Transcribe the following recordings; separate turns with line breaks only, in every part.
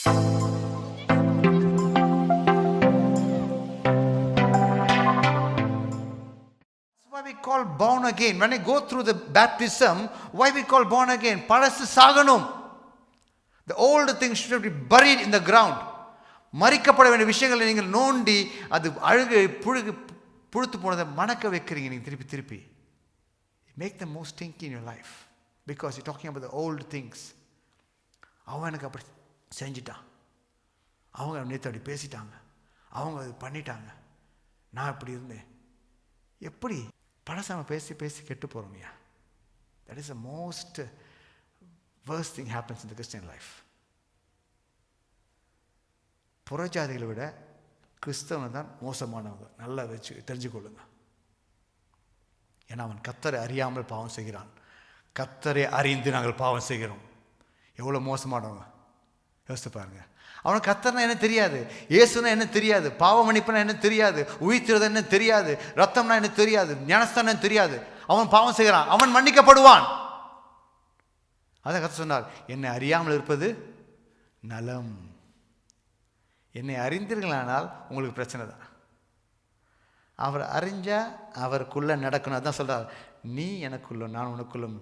Why we call born again? When I go through the baptism, why we call born again? பழசு சாகணும். The old things should be buried in the ground. மரிக்கப்பட வேண்டிய விஷயங்களை நீங்கள் நோண்டி அது அழுகு புழுத்து போனதை மணக்க வைக்கிறீங்க நீங்கள் திருப்பி திருப்பி. Make them more stinky in your life because you're talking about the old things. அவன் எனக்கு அப்படி செஞ்சிட்டான், அவங்க நேற்று அப்படி பேசிட்டாங்க, அவங்க அது பண்ணிட்டாங்க, நான் இப்படி இருந்தேன். எப்படி பழசாம பேசி பேசி கெட்டு போகிறோம்யா. That is the most worst thing happens in the Christian life. புறஜாதிகளை விட கிறிஸ்தவன் தான் மோசமானவங்க. நல்லா வச்சு தெரிஞ்சுக்கொள்ளுங்க. ஏன்னா அவன் கர்த்தரை அறியாமல் பாவம் செய்கிறான். கர்த்தரை அறிந்து நாங்கள் பாவம் செய்கிறோம். எவ்வளோ மோசமானவங்க யோசித்து பாருங்க. அவனுக்கு கர்த்தர்னா என்ன தெரியாது, இயேசுனா என்ன தெரியாது, பாவ மன்னிப்புனா என்ன தெரியாது, உயிர்த்தெழுதல் என்ன தெரியாது, ரத்தம்னா என்ன தெரியாது, ஞானஸ்தானம் தெரியாது. அவன் பாவம் செய்கிறான், அவன் மன்னிக்கப்படுவான். அதான் கர்த்தர் சொன்னார், என்னை அறியாமல் இருப்பது நலம். என்னை அறிந்தீர்களானால் உங்களுக்கு பிரச்சனை தான். அவர் அறிஞ்சா அவருக்குள்ள நடக்கணும். அதான் சொல்றார், நீ எனக்குள்ளும் நான் உனக்குள்ளும்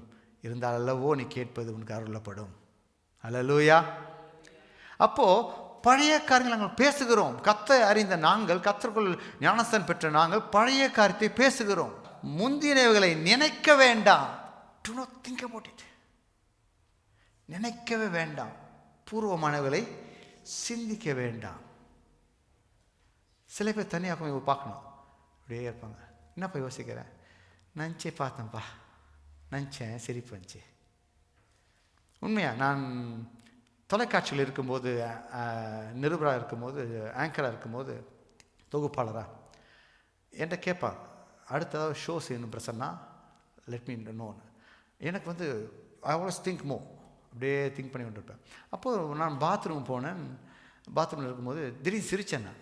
இருந்தால் அல்லவோ நீ கேட்பது உனக்கு அருளப்படும். அல்லேலூயா. அப்போ பழைய காரியங்கள் நாங்கள் பேசுகிறோம். கர்த்தரை அறிந்த நாங்கள், கர்த்தருக்குள் ஞானஸ்தானம் பெற்ற நாங்கள் பழைய காரியத்தை பேசுகிறோம். முந்தினவைகளை நினைக்க வேண்டாம். Do not think about it. நினைக்கவே வேண்டாம். பூர்வமானவர்களை சிந்திக்க வேண்டாம். சில பேர் தனியாக பார்க்கணும், அப்படியே இருப்பாங்க. என்னப்பா யோசிக்கிறேன், நினச்சே பார்த்தேன்ப்பா, நினச்சேன் சிரிப்பு வந்துச்சு. உண்மையா நான் தொலைக்காட்சியில் இருக்கும்போது, நிருபராக இருக்கும்போது, ஆங்கராக இருக்கும்போது, தொகுப்பாளராக என்கிட்ட கேட்பாங்க, அடுத்ததாவது ஷோ செய்யணும் பிரசன்னா, லெட் மீ நோன்னு. எனக்கு வந்து ஐ ஆல்வேஸ் திங்க் மோ, அப்படியே திங்க் பண்ணி கொண்டு இருப்பேன். அப்போது நான் பாத்ரூம் போனேன். பாத்ரூமில் இருக்கும்போது திடீர்னு சிரித்தேன். நான்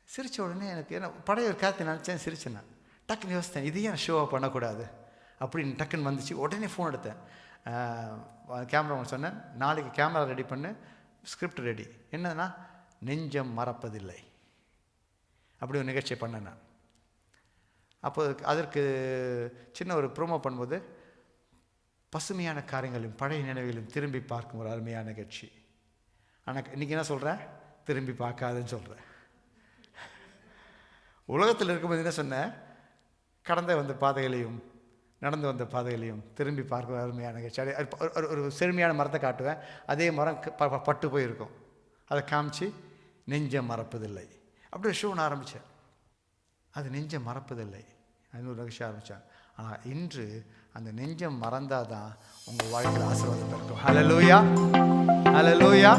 சிரித்த உடனே எனக்கு என்ன பழைய ஒரு காரியத்தை நினச்சேன், சிரித்தேன். நான் டக்குன்னு யோசித்தேன், இது ஏன் ஷோவாக பண்ணக்கூடாது அப்படின்னு டக்குன்னு வந்துச்சு. உடனே ஃபோன் எடுத்தேன், கேமரா ஒன்று சொன்னேன், நாளைக்கு கேமரா ரெடி பண்ணு, ஸ்கிரிப்ட் ரெடி. என்னன்னா நெஞ்சம் மறப்பதில்லை அப்படி ஒரு நிகழ்ச்சியை பண்ணேன் நான். அப்போ அதற்கு சின்ன ஒரு ப்ரோமோ பண்ணும்போது, பசுமையான காரியங்களையும் பழைய நினைவுகளையும் திரும்பி பார்க்கும் ஒரு அருமையான நிகழ்ச்சி. ஆனால் இன்றைக்கி என்ன சொல்கிறேன், திரும்பி பார்க்காதுன்னு சொல்கிறேன். உலகத்தில் இருக்கும்போது என்ன சொன்னேன், கடந்த வந்த பாதைகளையும் நடந்து வந்த பாதைகளையும் திரும்பி பார்க்க அருமையான நிகழ்ச்சி. ஒரு செழுமையான மரத்தை காட்டுவேன், அதே மரம் பட்டு போயிருக்கும், அதை காமிச்சு நெஞ்சம் மறப்பதில்லை அப்படி ஒரு ஷோ நான் ஆரம்பித்தேன். அது நெஞ்சம் மறப்பதில்லை அது ஒரு நிகழ்ச்சி ஆரம்பித்தேன். ஆனால் இன்று அந்த நெஞ்சம் மறந்தாதான் உங்கள் வாழ்க்கையில் ஆசீர்வாதம் இருக்கும். ஹல்லேலூயா, ஹல்லேலூயா.